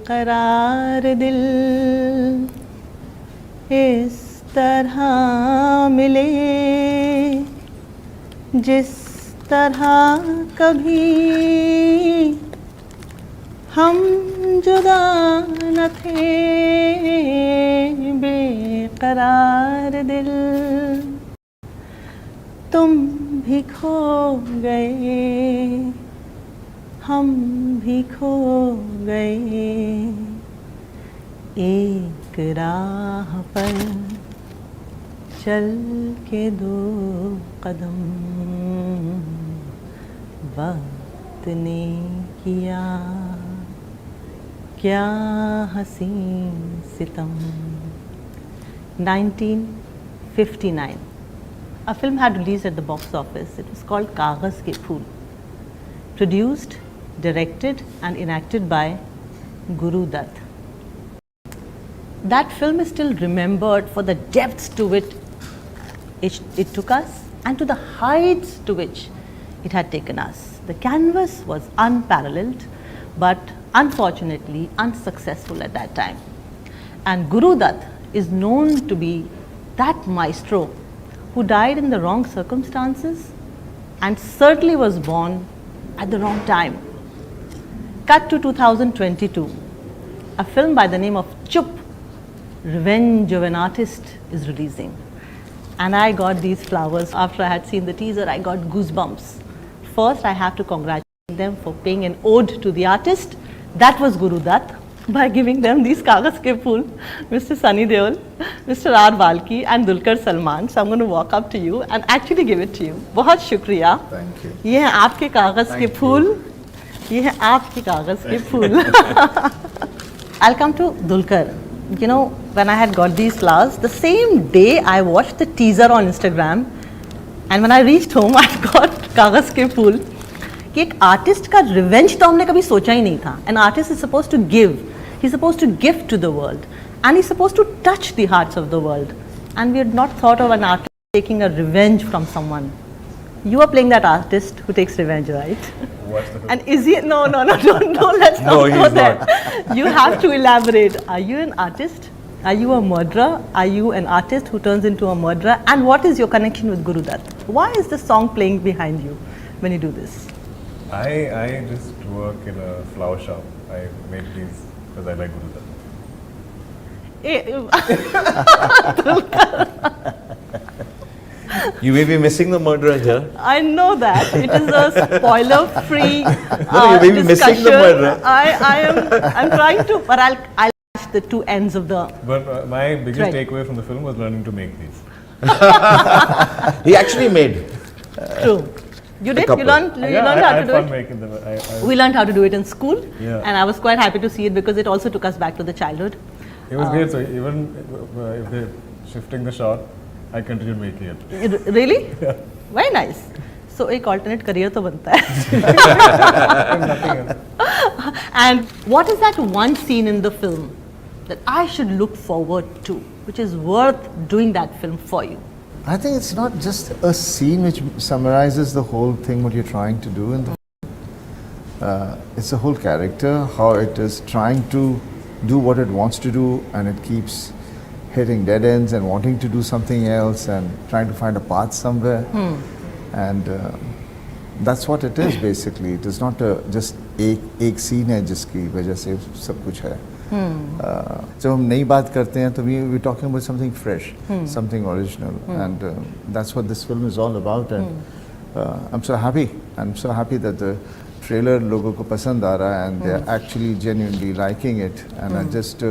बेकरार दिल इस तरह मिले जिस तरह कभी हम जुदा न थे बेकरार दिल तुम भी खो गए हम भी खो गए एक राह पर चल के दो कदम वक्त ने किया क्या हसीन सितम 1959 A film had released at the box office. It was called Kagaz Ke Phool. Produced, directed and enacted by Guru Dutt. That film is still remembered for the depths to which it took us and to the heights to which it had taken us. The canvas was unparalleled but unfortunately unsuccessful at that time. And Guru Dutt is known to be that maestro who died in the wrong circumstances and certainly was born at the wrong time. Cut to 2022, a film by the name of Chup, Revenge of an Artist is releasing. And I got these flowers after I had seen the teaser. I got goosebumps. First, I have to congratulate them for paying an ode to the artist. That was Guru Dutt, by giving them these Kagaz Ke Phool, Mr. Sunny Deol, Mr. R Balki and Dulqar Salman. So I'm going to walk up to you and actually give it to you. बहुत शुक्रिया. Thank you. ये हैं आपके कागज के फूल. ये हैं आपके कागज के फूल. I'll come to Dulqar. You know, when I had got these flowers, the same day I watched the teaser on Instagram, and when I reached home, I got कागज के फूल. कि एक आर्टिस्ट का रिवेंज तो हमने कभी सोचा ही नहीं था. An artist is supposed to give. He's supposed to give to the world, and he's supposed to touch the hearts of the world. And we had not thought of an artist taking a revenge from someone. You are playing that artist who takes revenge, right? What's the And is he? No, let's not go there. You have to elaborate. Are you an artist? Are you a murderer? Are you an artist who turns into a murderer? And what is your connection with Guru Dutt? Why is the song playing behind you when you do this? I just work in a flower shop. I make these because I like Guru Dutt. You may be missing the murderer here. I know that. It is a spoiler-free No, you may be missing the murderer. I'm trying to, but I'll catch the two ends of the. But my biggest Right. takeaway from the film was learning to make these. He actually made. True. You did? You couple. learned I how to had do fun it? making them. We learned how to do it in school. Yeah. And I was quite happy to see it because it also took us back to the childhood. It was great. So even if they're shifting the shot, I continued making it. Really? Yeah. Very nice. So एक alternate career तो बनता है. Nothing else. And what is that one scene in the film that I should look forward to, which is worth doing that film for you? I think it's not just a scene which summarizes the whole thing, what you're trying to do in the it's the whole character, how it is trying to do what it wants to do and it keeps hitting dead ends and wanting to do something else and trying to find a path somewhere. And that's what it is basically. It is not just एक scene है जिसकी वजह से सब कुछ है. जब हम नई बात करते हैं तो we're talking about something fresh, something original, and that's what this film is all about. And I'm so happy. I'm so happy that the trailer लोगों को पसंद आ रहा है and they're actually genuinely liking it. And I just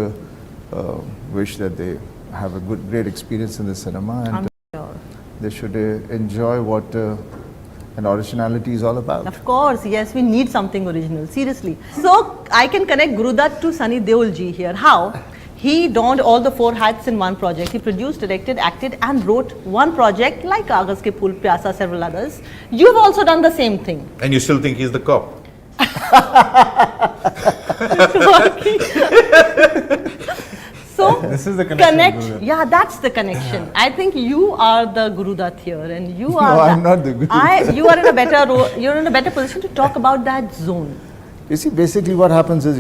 wish that they have a great experience in the cinema and they should enjoy what and originality is all about. Of course, yes, we need something original, seriously. So, I can connect Guru Dutt to Sunny Deol ji here. How? He donned all the four hats in one project. He produced, directed, acted and wrote one project like Kagaz Ke Phool, Pyasa, several others. You've also done the same thing. And you still think he's the cop? So, This is the connection. connect, Guru Dutt. yeah, that's the connection. I think you are the Guru Dutt here and you are No, I'm not the Guru Dutt. you are in a better role, you're in a better position to talk about that zone. You see, basically what happens is,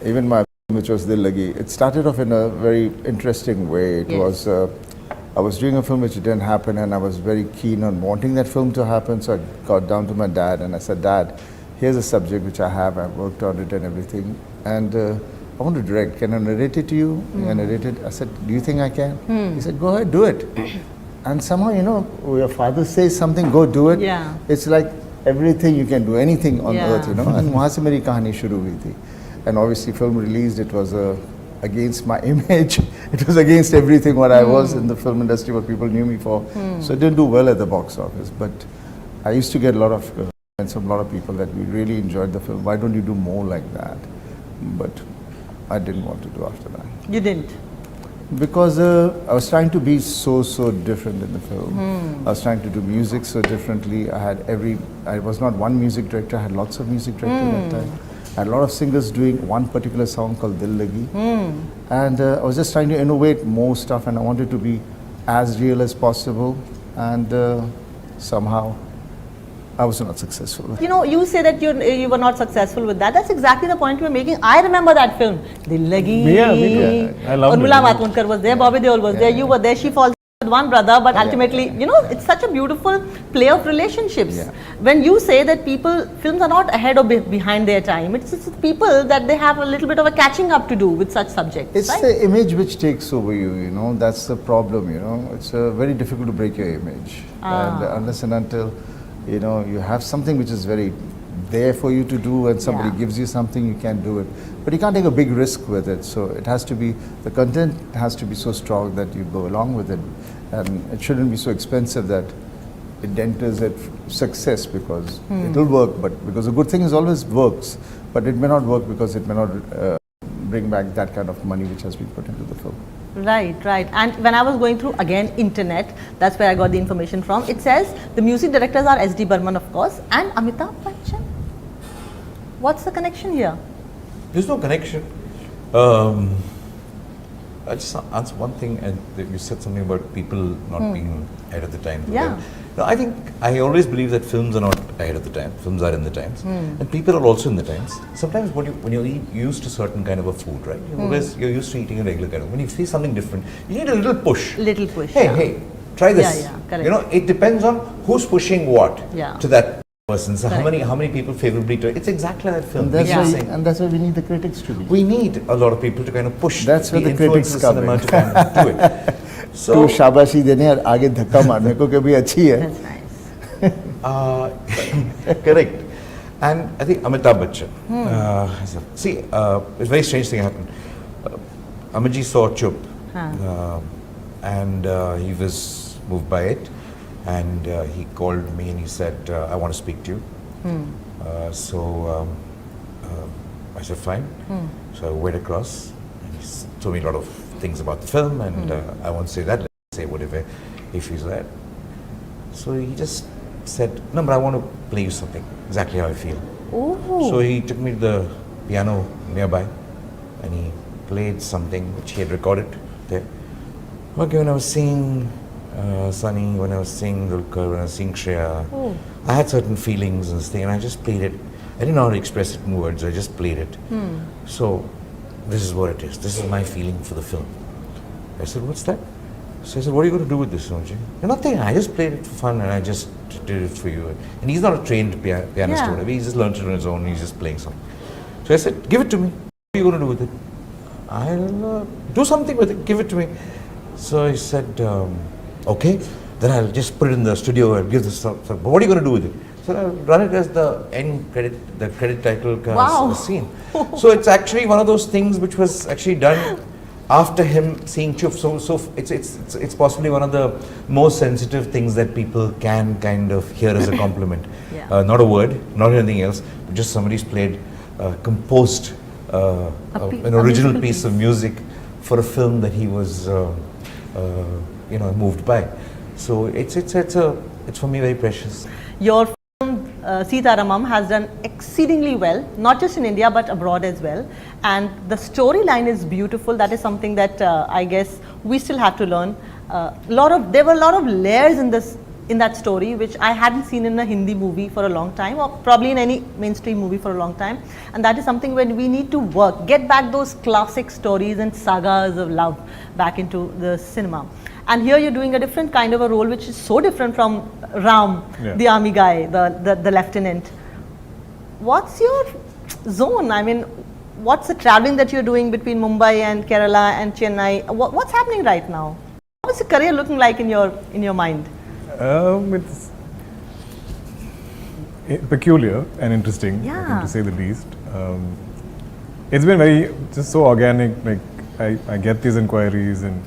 even my film, which was Dil Lagi, it started off in a very interesting way. It was, I was doing a film which didn't happen, and I was very keen on wanting that film to happen. So I got down to my dad and I said, Dad, here's a subject which I have, I've worked on it and everything. And I want to direct, can I narrate it to you? I narrated, I said, do you think I can? He said, go ahead, do it. And somehow, you know, your father says something, go do it. Yeah. It's like everything you can do, anything on earth, you know. And वहाँ से मेरी कहानी शुरू हुई थी. And obviously film released, it was against my image. It was against everything what I was in the film industry, what people knew me for. So it didn't do well at the box office. But I used to get a lot of comments from a lot of people that we really enjoyed the film. Why don't you do more like that? But I didn't want to do after that. You didn't? Because I was trying to be so different in the film. I was trying to do music so differently. I was not one music director, I had lots of music directors at that time. I had a lot of singers doing one particular song called Dil Lagi. And I was just trying to innovate more stuff, and I wanted to be as real as possible. And somehow I was not successful with it. You know, you say that you were not successful with that. That's exactly the point you were making. I remember that film, Dil Lagi. I love it. Urmila Matondkar was there, Bobby Deol was there, you were there, she falls with one brother, but ultimately, you know, it's such a beautiful play of relationships. When you say that films are not ahead or behind their time, it's people that they have a little bit of a catching up to do with such subjects. It's right? the image which takes over you, you know, that's the problem, you know. It's very difficult to break your image. And unless and until, you know, you have something which is very there for you to do, and somebody gives you something, you can do it. But you can't take a big risk with it. So it has to be, the content has to be so strong that you go along with it. And it shouldn't be so expensive that it denters at success, because it'll work. But because a good thing is always works, but it may not work because it may not bring back that kind of money which has been put into the film. Right, right. And when I was going through, again, internet, that's where I got the information from. It says the music directors are S.D. Burman, of course, and Amitabh Bachchan. What's the connection here? There's no connection. I just answer one thing, and you said something about people not being ahead of the time. Yeah. No, I always believe that films are not ahead of the time. Films are in the times, and people are also in the times. Sometimes when you're used to certain kind of a food, right? You're used to eating a regular kind of. When you see something different, you need a little push. Little push. Hey, try this. Yeah, correct. You know, it depends on who's pushing what to that person. So how many people favorably to it? It's exactly that film. And that's why we need the critics to be. We need a lot of people to kind of push. That's where the critics come in. To kind of do it. So तो शाबाशी देने और आगे धक्का मारने को कभी अच्छी है. That's nice. Correct. And I think Amitabh Bachchan. See, it's a very strange thing happened. Amitji saw Chup, and he was moved by it, and he called me and he said, I want to speak to you. So I said, fine. So I went across, and he told me a lot of things about the film, and I won't say that, let's say whatever he feels that. So he just said, no, but I want to play you something, exactly how I feel. Ooh. So he took me to the piano nearby, and he played something which he had recorded there. Okay, when I was singing Sunny, when I was singing Dulqar, when I was singing Shreya, I had certain feelings and this thing, and I just played it. I didn't know how to express it in words, I just played it. So this is what it is. This is my feeling for the film. I said, what's that? So I said, what are you going to do with this, Sonji? Nothing. I just played it for fun, and I just did it for you. And he's not a trained pianist or whatever. He just learned it on his own. He's just playing something. So I said, give it to me. What are you going to do with it? I'll do something with it. Give it to me. So he said, okay. Then I'll just put it in the studio and give this stuff. But what are you going to do with it? So I'll run it as the end credit, the credit title scene. So it's actually one of those things which was actually done after him seeing Chup. So it's possibly one of the most sensitive things that people can kind of hear as a compliment. Not a word, not anything else, but just somebody's played, composed an original piece of music for a film that he was, moved by. So it's for me very precious. Your film Sita Ramam has done exceedingly well, not just in India but abroad as well. And the storyline is beautiful. That is something that I guess we still have to learn. There were a lot of layers in this in that story which I hadn't seen in a Hindi movie for a long time, or probably in any mainstream movie for a long time, and that is something when we need to get back those classic stories and sagas of love back into the cinema. And here you're doing a different kind of a role, which is so different from Ram, the army guy, the lieutenant. What's your zone? I mean, what's the traveling that you're doing between Mumbai and Kerala and Chennai? What's happening right now? What's your career looking like in your mind? It's peculiar and interesting, I think, to say the least. It's been just so organic. Like I get these inquiries, and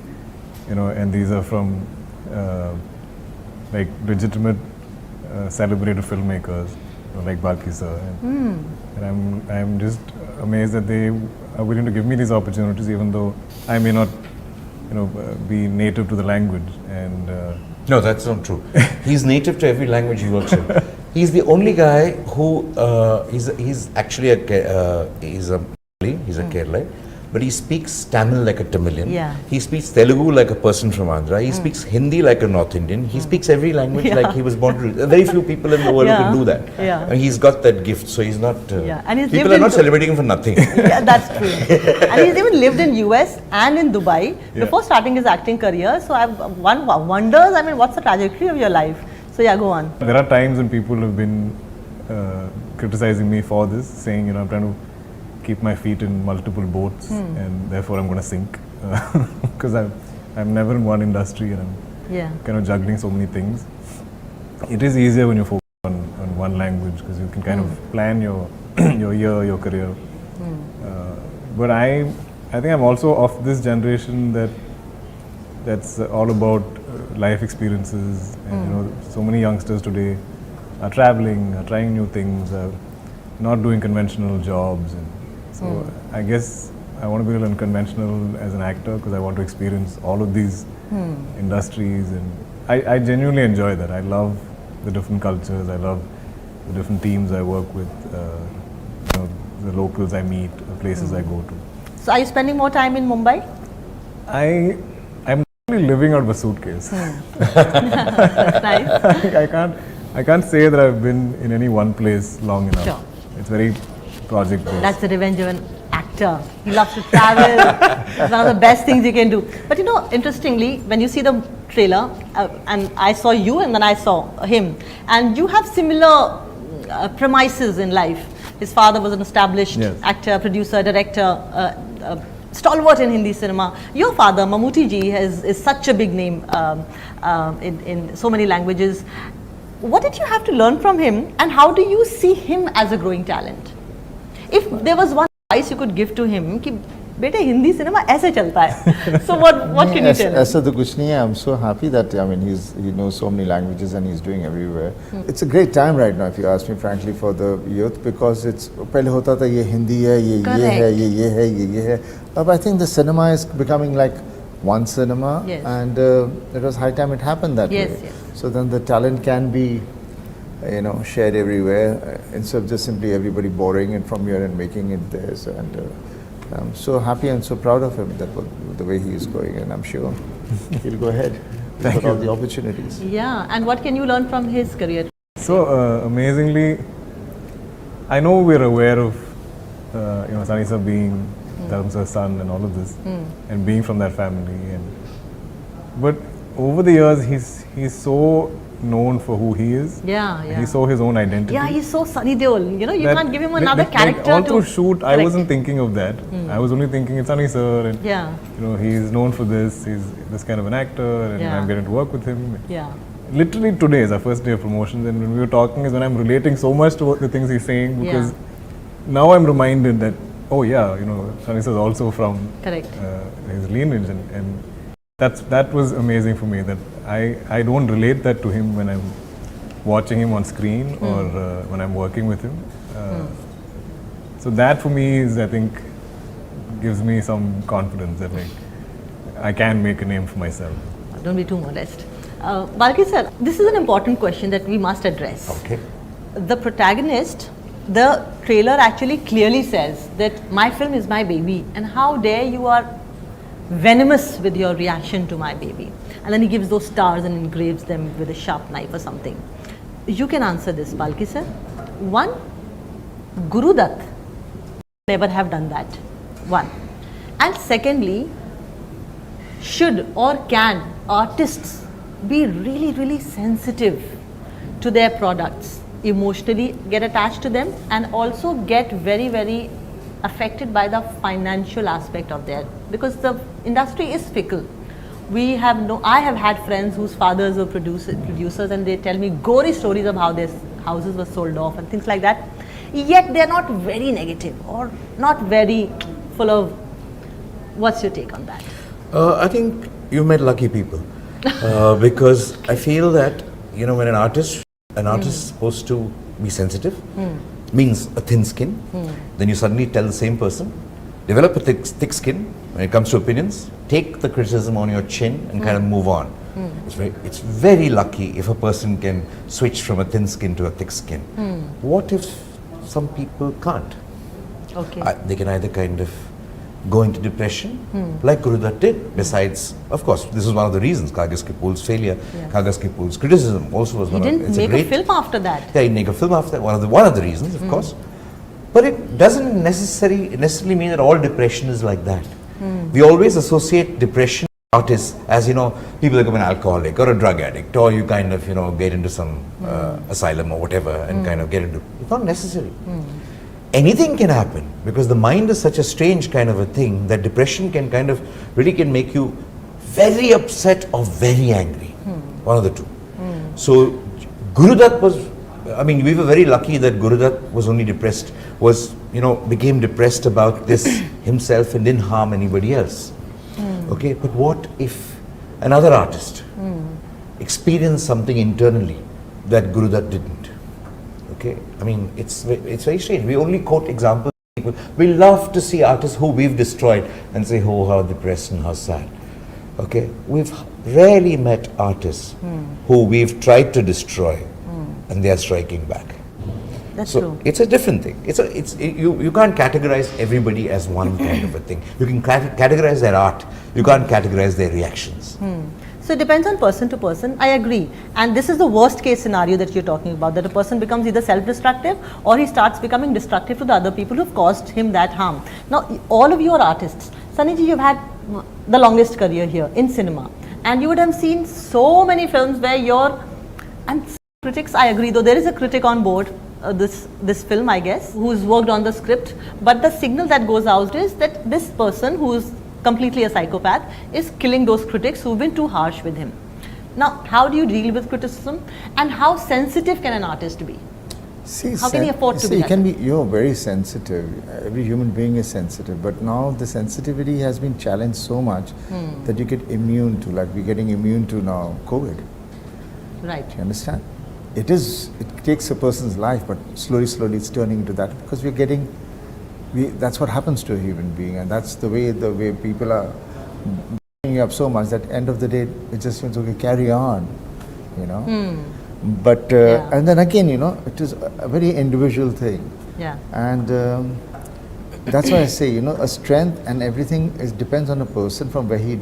and these are from like legitimate, celebrated filmmakers, like Balki sir, and I'm just amazed that they are willing to give me these opportunities, even though I may not, be native to the language. And no, that's not true. He's native to every language he works in. He's the only guy who he's actually he's a Kerala, but he speaks Tamil like a Tamilian. Yeah. He speaks Telugu like a person from Andhra. He speaks Hindi like a North Indian. He speaks every language like he was born to. Very few people in the world who can do that. Yeah. And he's got that gift, so he's not. And he's people are not celebrating him for nothing. Yeah, that's true. And he's even lived in US and in Dubai before starting his acting career. So one wonders, I mean, what's the trajectory of your life? So yeah, go on. There are times when people have been criticizing me for this, saying, I'm trying to keep my feet in multiple boats, and therefore I'm going to sink, because I'm never in one industry, and I'm kind of juggling so many things. It is easier when you focus on one language, because you can kind of plan your year, your career. But I think I'm also of this generation that's all about life experiences, and so many youngsters today are traveling, are trying new things, are not doing conventional jobs, and so I guess I want to be a little unconventional as an actor, because I want to experience all of these industries, and I genuinely enjoy that. I love the different cultures, I love the different teams I work with, the locals I meet, the places I go to. So are you spending more time in Mumbai? I'm living out of a suitcase. That's nice. I can't say that I've been in any one place long enough. Sure. It's very project based. That's the revenge of an actor. He loves to travel. It's one of the best things you can do. But interestingly, when you see the trailer, and I saw you and then I saw him, and you have similar premises in life. His father was an established actor, producer, director, stalwart in Hindi cinema. Your father, Mammootty ji, is such a big name in so many languages. What did you have to learn from him, and how do you see him as a growing talent? If there was one advice you could give to him, कि बेटे Hindi cinema ऐसे चलता है. So what can you tell him? ऐसा तो कुछ नहीं है. I'm so happy that he knows so many languages and he's doing everywhere. It's a great time right now, if you ask me frankly, for the youth, because it's पहले होता था ये हिंदी है, ये है, ये है. But I think the cinema is becoming like one cinema, and it was high time it happened that way. Yes. So then the talent can be shared everywhere, instead of just simply everybody borrowing it from here and making it theirs. And I'm so happy and so proud of him, the way he is going, and I'm sure he'll go ahead. He's got all the opportunities. Yeah, and what can you learn from his career? So amazingly, I know we're aware of Sunny sir being Dharam sir's son and all of this, and being from that family, but over the years he's so known for who he is. Yeah. He saw his own identity. Yeah, he's so Sunny Deol. You can't give him another character. All through shoot, I wasn't thinking of that. I was only thinking it's Sunny sir, and he's known for this. He's this kind of an actor, and I'm getting to work with him. Yeah. Literally today is our first day of promotions, and when we were talking is when I'm relating so much to the things he's saying, because now I'm reminded that Sunny sir is also from his lineage, and that was amazing for me, that I don't relate that to him when I'm watching him on screen or when I'm working with him. So that for me is, I think, gives me some confidence that I can make a name for myself. Don't be too modest. Balki sir, this is an important question that we must address. Okay. The protagonist, the trailer actually clearly says that my film is my baby, and how dare you are venomous with your reaction to my baby. and then he gives those stars and engraves them with a sharp knife or something. You can answer this, Balki sir. One, Guru Dutt never have done that. One. And secondly, should or can artists be really, really sensitive to their products, emotionally get attached to them, and also get very, very affected by the financial aspect of their, because the industry is fickle. I have had friends whose fathers were producers, and they tell me gory stories of how their houses were sold off and things like that. Yet they are not very negative or not very full of. What's your take on that? I think you met lucky people because I feel that when an artist is supposed to be sensitive, means a thin skin. Then you suddenly tell the same person, develop a thick skin when it comes to opinions. Take the criticism on your chin and kind of move on. It's very lucky if a person can switch from a thin skin to a thick skin. What if some people can't? Okay. They can either kind of go into depression, like Guru Dutt did. Besides, of course, this is one of the reasons, Kaagaz Ki Phool's failure, Kaagaz Ki Phool's criticism also was He one of didn't make a film after that. Yeah, he make a film after that, one of the reasons, of course. But it doesn't necessarily mean that all depression is like that. We always associate depression artists as, people that become an alcoholic or a drug addict, or you kind of, get into some asylum or whatever and kind of get into, it's not necessary. Anything can happen, because the mind is such a strange kind of a thing that depression can kind of really can make you very upset or very angry. One of the two. So Guru Dutt was, we were very lucky that Guru Dutt was only depressed, became depressed about this himself and didn't harm anybody else. Okay, but what if another artist experienced something internally that Guru Dutt didn't? Okay, it's very strange. We only quote examples of people. We love to see artists who we've destroyed and say, oh, how depressed and how sad. Okay, we've rarely met artists who we've tried to destroy and they are striking back. That's so true. It's a different thing. You can't categorize everybody as one kind of a thing. You can categorize their art. You can't categorize their reactions. So it depends on person to person. I agree. And this is the worst case scenario that you're talking about, that a person becomes either self-destructive or he starts becoming destructive to the other people who've caused him that harm. Now, all of you are artists. Sunnyji, you've had the longest career here in cinema. And you would have seen so many films where and critics, I agree, though there is a critic on board, this film, I guess, who's worked on the script. But the signal that goes out is that this person who's completely a psychopath is killing those critics who've been too harsh with him. Now, how do you deal with criticism, and how sensitive can an artist be? How can he afford to be that? You're very sensitive. Every human being is sensitive, but now the sensitivity has been challenged so much that you get immune to, like we're getting immune to now COVID. Right. You understand? It takes a person's life, but slowly it's turning into that, because that's what happens to a human being, and that's the way people are bringing up so much that end of the day it just means, okay, carry on, But and then again, it is a very individual thing. Yeah. And that's why I say, a strength and everything depends on a person from where he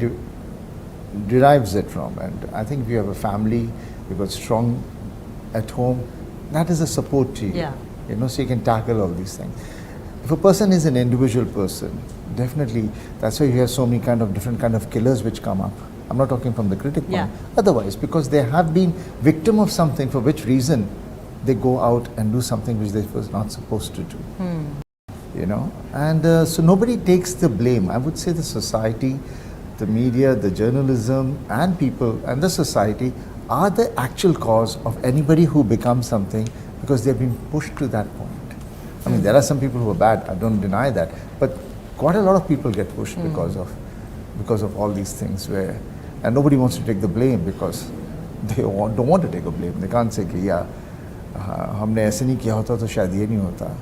derives it from. And I think if you have a family, you've got strong at home, that is a support to you. Yeah. So you can tackle all these things. If a person is an individual person, definitely, that's why you have so many different kind of killers which come up. I'm not talking from the critic point. Otherwise, because they have been victim of something, for which reason they go out and do something which they were not supposed to do. And so nobody takes the blame. I would say the society, the media, the journalism, and people and the society are the actual cause of anybody who becomes something, because they've been pushed to that point. There are some people who are bad, I don't deny that, but quite a lot of people get pushed because of all these things, and nobody wants to take the blame, because they don't want to take a blame. They can't say, yeah, हमने ऐसे नहीं किया होता तो शायद ये नहीं होता,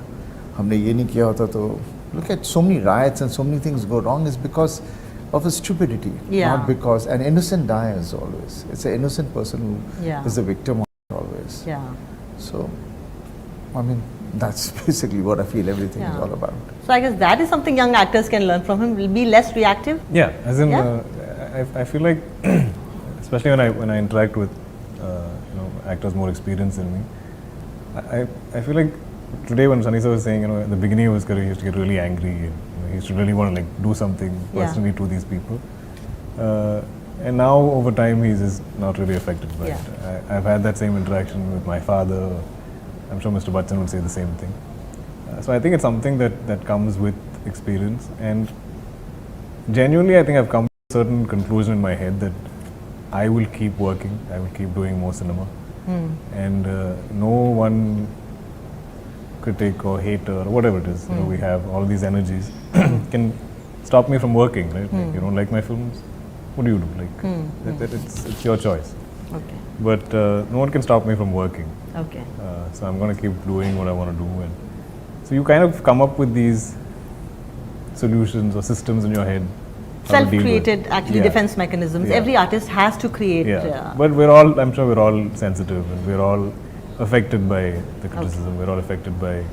हमने ये नहीं किया होता तो. Look at so many riots and so many things go wrong is because of a stupidity, not because an innocent dies always. It's an innocent person who is the victim of it always. Yeah. So, that's basically what I feel everything is all about. So I guess that is something young actors can learn from him. Will be less reactive. Yeah, as in, I feel like, especially when I interact with actors more experienced than me. I feel like today when Sunny sir was saying, at the beginning of his career, he used to get really angry and he used to really want to like do something personally to these people. And now over time he's just not really affected by it. I've had that same interaction with my father. I'm sure Mr. Bachchan would say the same thing. So I think it's something that comes with experience, and genuinely I think I've come to a certain conclusion in my head that I will keep working, I will keep doing more cinema, and no one critic or hater or whatever it is, we have all these energies can stop me from working, right? Like, you don't like my films, what do you do? Like it's your choice. Okay. But no one can stop me from working. Okay. So I'm going to keep doing what I want to do, and so you kind of come up with these solutions or systems in your head. Self-created, actually, defense mechanisms. Yeah. Every artist has to create. But I'm sure we're all sensitive, and we're all affected by the criticism. We're all affected by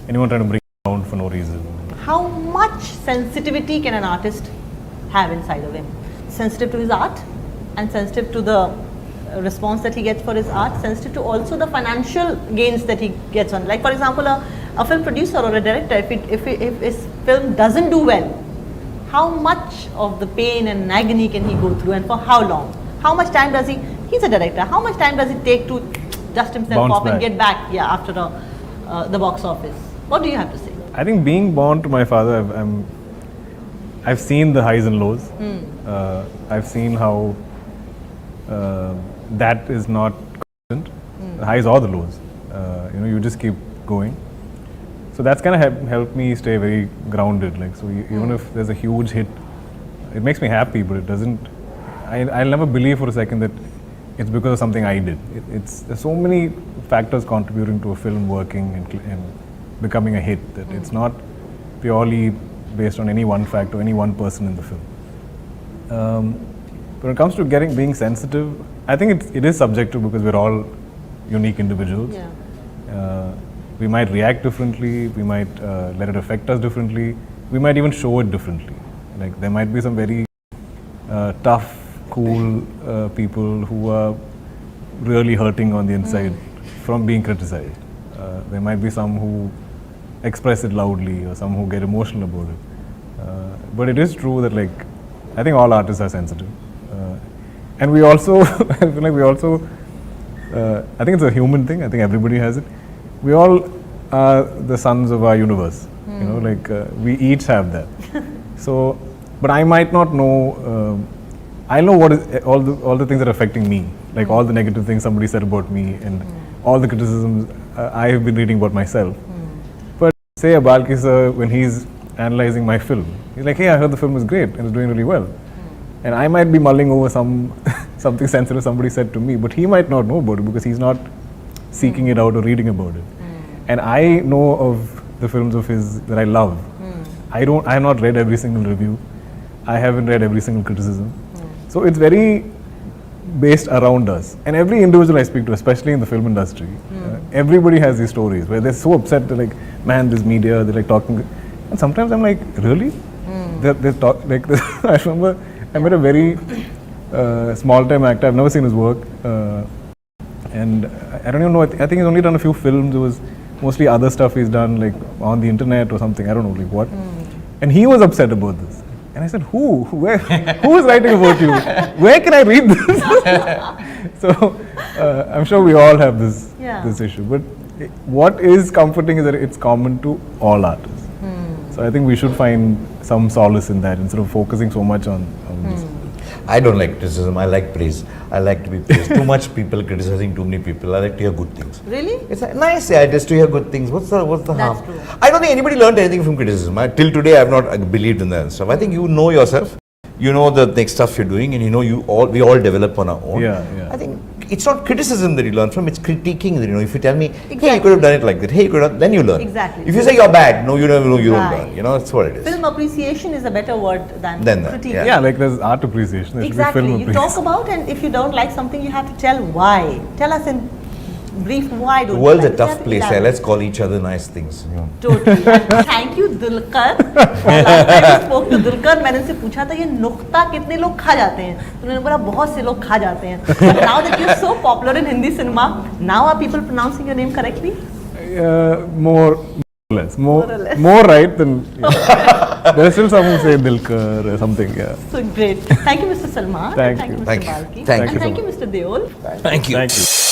anyone trying to bring it down for no reason. How much sensitivity can an artist have inside of him? Sensitive to his art, and sensitive to the response that he gets for his art, sensitive to also the financial gains that he gets on. Like for example, a film producer or a director, if his film doesn't do well, how much of the pain and agony can he go through, and for how long? How much time does he's a director, how much time does it take to dust himself off and get back after the box office? What do you have to say? I think being born to my father, I've seen the highs and lows. I've seen how that is not constant, the highs or the lows. You just keep going. So that's kind of helped me stay very grounded. Like, so even if there's a huge hit, it makes me happy, but it doesn't. I'll never believe for a second that it's because of something I did. There's so many factors contributing to a film working and becoming a hit that it's not purely based on any one factor, any one person in the film. But when it comes to being sensitive, I think it is subjective because we're all unique individuals. We might react differently, we might let it affect us differently, we might even show it differently. Like there might be some very tough, cool people who are really hurting on the inside from being criticized. There might be some who express it loudly or some who get emotional about it. But it is true that like, I think all artists are sensitive. And we also, I feel like we also, I think it's a human thing, I think everybody has it. We all are the sons of our universe, we each have that. So, but I might not know, I know what is all the things that are affecting me, like all the negative things somebody said about me and all the criticisms I have been reading about myself. But say a Balki sir, when he's analyzing my film, he's like, hey, I heard the film was great and it's doing really well. And I might be mulling over something sensitive somebody said to me, but he might not know about it because he's not seeking it out or reading about it. And I know of the films of his that I love. I have not read every single review. I haven't read every single criticism. So it's very based around us. And every individual I speak to, especially in the film industry, everybody has these stories where they're so upset, they're like, man, this media, they're like talking. And sometimes I'm like, really? They talk like this. I remember I met a very small-time actor. I've never seen his work. And I don't even know, I think he's only done a few films. It was mostly other stuff he's done, like on the internet or something. I don't know, like what. And he was upset about this. And I said, who? Where? Who is writing about you? Where can I read this? So I'm sure we all have this issue. But what is comforting is that it's common to all artists. So I think we should find some solace in that instead of focusing so much on this. I don't like criticism, I like praise. I like to be praised. Too much people criticizing too many people. I like to hear good things. Really? It's nice, just to hear good things. What's the harm? That's true. I don't think anybody learned anything from criticism. Till today, I have not believed in that and stuff. I think you know yourself. You know the next stuff you're doing, and we all develop on our own. I think it's not criticism that you learn from, it's critiquing that if you tell me, hey, you could have done it like that, hey, you could have, then you learn. Exactly. If you say you're bad, no, you never know, you don't learn. That's what it is. Film appreciation is a better word than critique. Yeah, like there's art appreciation. Exactly. You talk about, and if you don't like something, you have to tell why. Tell us in brief. Why don't The world's you a like tough it? place. Elaborate. Let's call each other nice things. You know. Totally. And thank you, Dulqar. Last time I spoke to Dulqar, मैंने उनसे पूछा था ये नुक्ता कितने लोग खा जाते हैं? तो उन्होंने बोला बहुत से लोग खा जाते हैं. But now that you're so popular in Hindi cinema, now are people pronouncing your name correctly? More or less. More or less. More right than. Yeah. There are still some who say Dulqar or something. Yeah. So great. Thank you, Mr. Salman. Thank Thank you. you, Mr. Thank you. Balki. Thank and you thank so you, Mr. Deol. Thank you. Thank you.